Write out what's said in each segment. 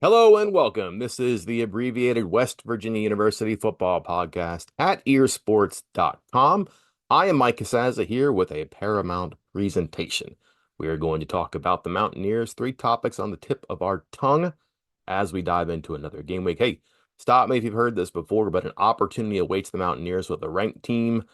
Hello and welcome. This is the abbreviated West Virginia University Football Podcast at earsports.com. I am Mike Casaza here with a Paramount presentation. We are going to talk about the Mountaineers, three topics on the tip of our tongue as we dive into another game week. Hey, stop me if you've heard this before, but an opportunity awaits the Mountaineers with a ranked team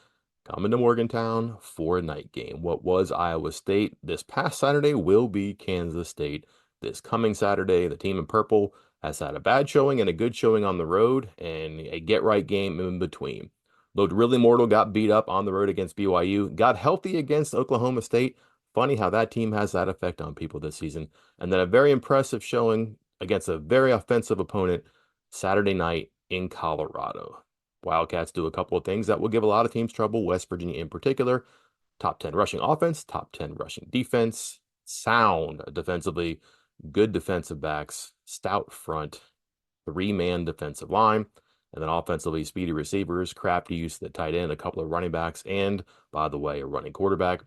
coming to Morgantown for a night game. What was Iowa State this past Saturday will be Kansas State this coming Saturday. The team in purple has had a bad showing and a good showing on the road and a get-right game in between. Looked really mortal, got beat up on the road against BYU, got healthy against Oklahoma State. Funny how that team has that effect on people this season. And then a very impressive showing against a very offensive opponent Saturday night in Colorado. Wildcats do a couple of things that will give a lot of teams trouble, West Virginia in particular. Top 10 rushing offense, top 10 rushing defense, sound defensively, good defensive backs, stout front, three-man defensive line, and then offensively speedy receivers, crafty use of the tight end, a couple of running backs, and, by the way, a running quarterback.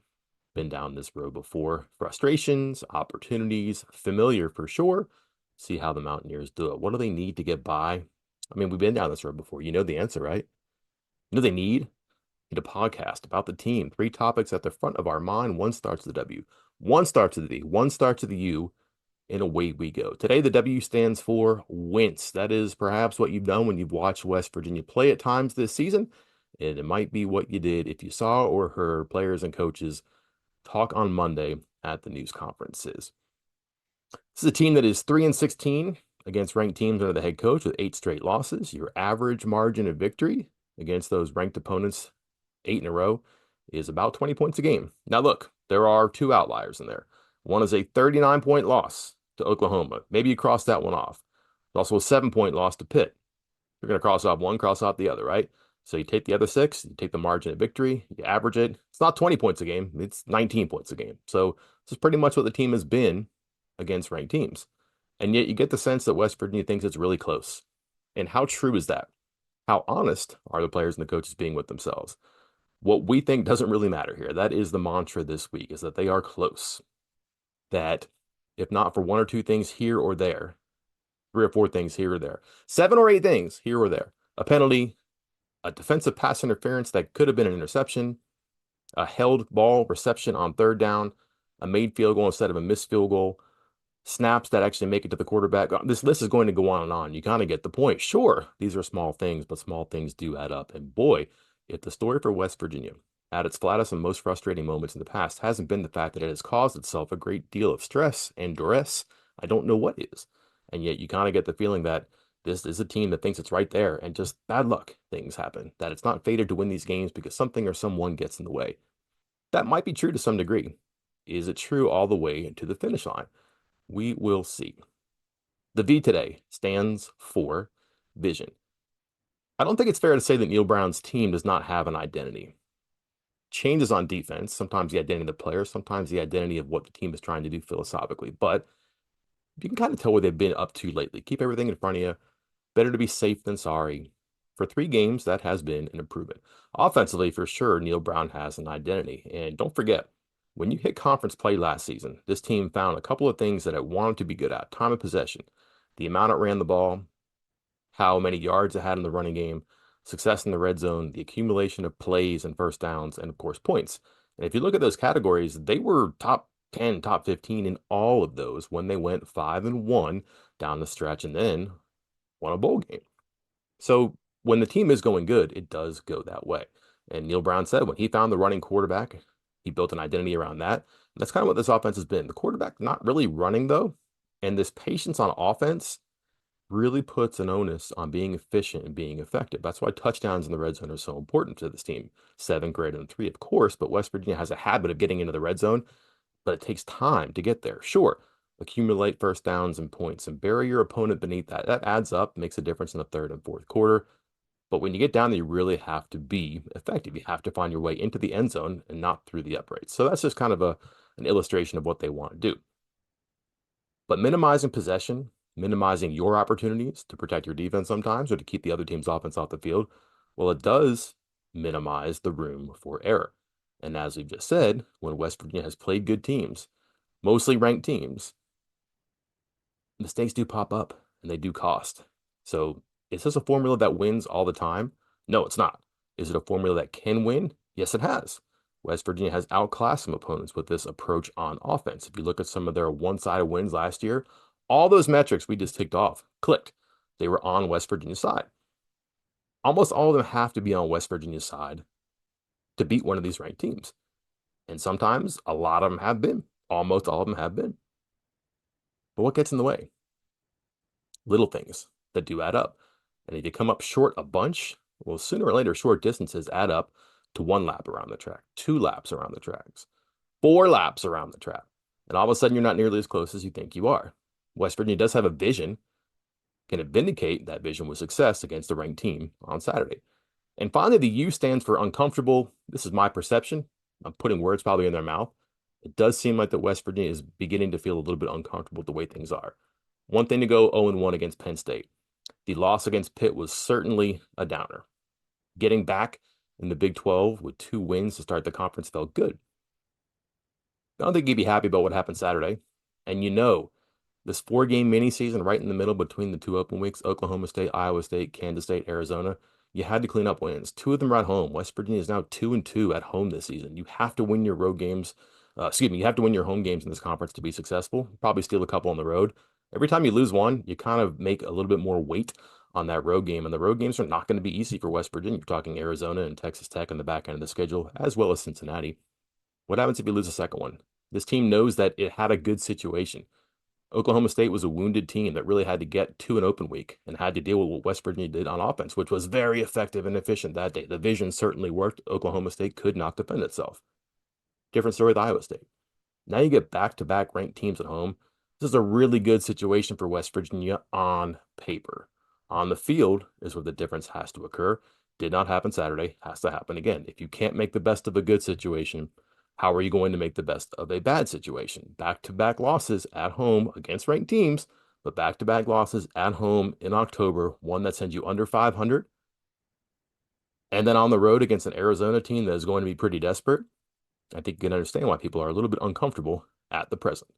Been down this road before. Frustrations, opportunities, familiar for sure. See how the Mountaineers do it. What do they need to get by? I mean, we've been down this road before. You know the answer, right? You know they need a podcast about the team. Three topics at the front of our mind. One starts with the W, one starts with the D, one starts with the U, and away we go. Today, the W stands for wince. That is perhaps what you've done when you've watched West Virginia play at times this season, and it might be what you did if you saw or heard players and coaches talk on Monday at the news conferences. This is a team that is 3-16 against ranked teams under the head coach with 8 straight losses. Your average margin of victory against those ranked opponents 8 in a row is about 20 points a game. Now, look, there are 2 outliers in there. One is a 39-point loss to Oklahoma. Maybe you cross that one off. There's also a 7-point loss to Pitt. You're going to cross off one, cross off the other, right? So you take the other 6, you take the margin of victory, you average it. It's not 20 points a game, it's 19 points a game. So this is pretty much what the team has been against ranked teams. And yet you get the sense that West Virginia thinks it's really close. And how true is that? How honest are the players and the coaches being with themselves? What we think doesn't really matter here. That is the mantra this week, is that they are close. That if not for 1 or 2 things here or there, 3 or 4 things here or there, 7 or 8 things here or there, a penalty, a defensive pass interference that could have been an interception, a held ball reception on 3rd down, a made field goal instead of a missed field goal, snaps that actually make it to the quarterback. This list is going to go on and on. You kind of get the point. Sure, these are small things, but small things do add up. And boy, if the story for West Virginia at its flattest and most frustrating moments in the past hasn't been the fact that it has caused itself a great deal of stress and duress, I don't know what is. And yet you kind of get the feeling that this is a team that thinks it's right there and just bad luck things happen, that it's not fated to win these games because something or someone gets in the way. That might be true to some degree. Is it true all the way to the finish line? We will see. The V today stands for vision. I don't think it's fair to say that Neal Brown's team does not have an identity. Changes on defense, sometimes the identity of the player, sometimes the identity of what the team is trying to do philosophically. But you can kind of tell what they've been up to lately. Keep everything in front of you. Better to be safe than sorry. For 3 games, that has been an improvement. Offensively, for sure, Neal Brown has an identity. And don't forget, when you hit conference play last season, this team found a couple of things that it wanted to be good at. Time of possession, the amount it ran the ball, how many yards it had in the running game, success in the red zone, the accumulation of plays and first downs, and of course, points. And if you look at those categories, they were top 10, top 15 in all of those when they went 5-1 down the stretch and then won a bowl game. So when the team is going good, it does go that way. And Neal Brown said when he found the running quarterback, he built an identity around that. And that's kind of what this offense has been. The quarterback not really running, though. And this patience on offense really puts an onus on being efficient and being effective. That's why touchdowns in the red zone are so important to this team. 7 greater than 3, of course, but West Virginia has a habit of getting into the red zone, but it takes time to get there. Sure, accumulate first downs and points and bury your opponent beneath that. That adds up, makes a difference in the 3rd and 4th quarter. But when you get down there, you really have to be effective. You have to find your way into the end zone and not through the uprights. So that's just kind of an illustration of what they want to do. But minimizing possession, minimizing your opportunities to protect your defense sometimes or to keep the other team's offense off the field, well, it does minimize the room for error. And as we've just said, when West Virginia has played good teams, mostly ranked teams, mistakes do pop up. and they do cost. So is this a formula that wins all the time? No, it's not. Is it a formula that can win? Yes, it has. West Virginia has outclassed some opponents with this approach on offense. If you look at some of their one-sided wins last year, all those metrics we just ticked off clicked. They were on West Virginia's side. Almost all of them have to be on West Virginia's side to beat one of these ranked teams. And sometimes a lot of them have been. Almost all of them have been. But what gets in the way? Little things that do add up. And if you come up short a bunch, well, sooner or later, short distances add up to 1 lap around the track, 2 laps around the tracks, 4 laps around the track. And all of a sudden, you're not nearly as close as you think you are. West Virginia does have a vision. Can it vindicate that vision with success against a ranked team on Saturday? And finally, the U stands for uncomfortable. This is my perception. I'm putting words probably in their mouth. It does seem like that West Virginia is beginning to feel a little bit uncomfortable with the way things are. One thing to go 0-1 against Penn State. The loss against Pitt was certainly a downer. Getting back in the Big 12 with 2 wins to start the conference felt good. I don't think you'd be happy about what happened Saturday. And this 4-game mini season right in the middle between the 2 open weeks, Oklahoma State, Iowa State, Kansas State, Arizona, you had to clean up wins. 2 of them are at home. West Virginia is now 2-2 at home this season. You have to win your road games. You have to win your home games in this conference to be successful. Probably steal a couple on the road. Every time you lose one, you kind of make a little bit more weight on that road game. And the road games are not going to be easy for West Virginia. You're talking Arizona and Texas Tech on the back end of the schedule, as well as Cincinnati. What happens if you lose a second one? This team knows that it had a good situation. Oklahoma State was a wounded team that really had to get to an open week and had to deal with what West Virginia did on offense, which was very effective and efficient that day. The vision certainly worked. Oklahoma State could not defend itself. Different story with Iowa State. Now you get back-to-back ranked teams at home. This is a really good situation for West Virginia on paper. On the field is where the difference has to occur. Did not happen Saturday, has to happen again. If you can't make the best of a good situation, how are you going to make the best of a bad situation? Back-to-back losses at home against ranked teams, but back-to-back losses at home in October, one that sends you under 500, and then on the road against an Arizona team that is going to be pretty desperate. I think you can understand why people are a little bit uncomfortable at the present.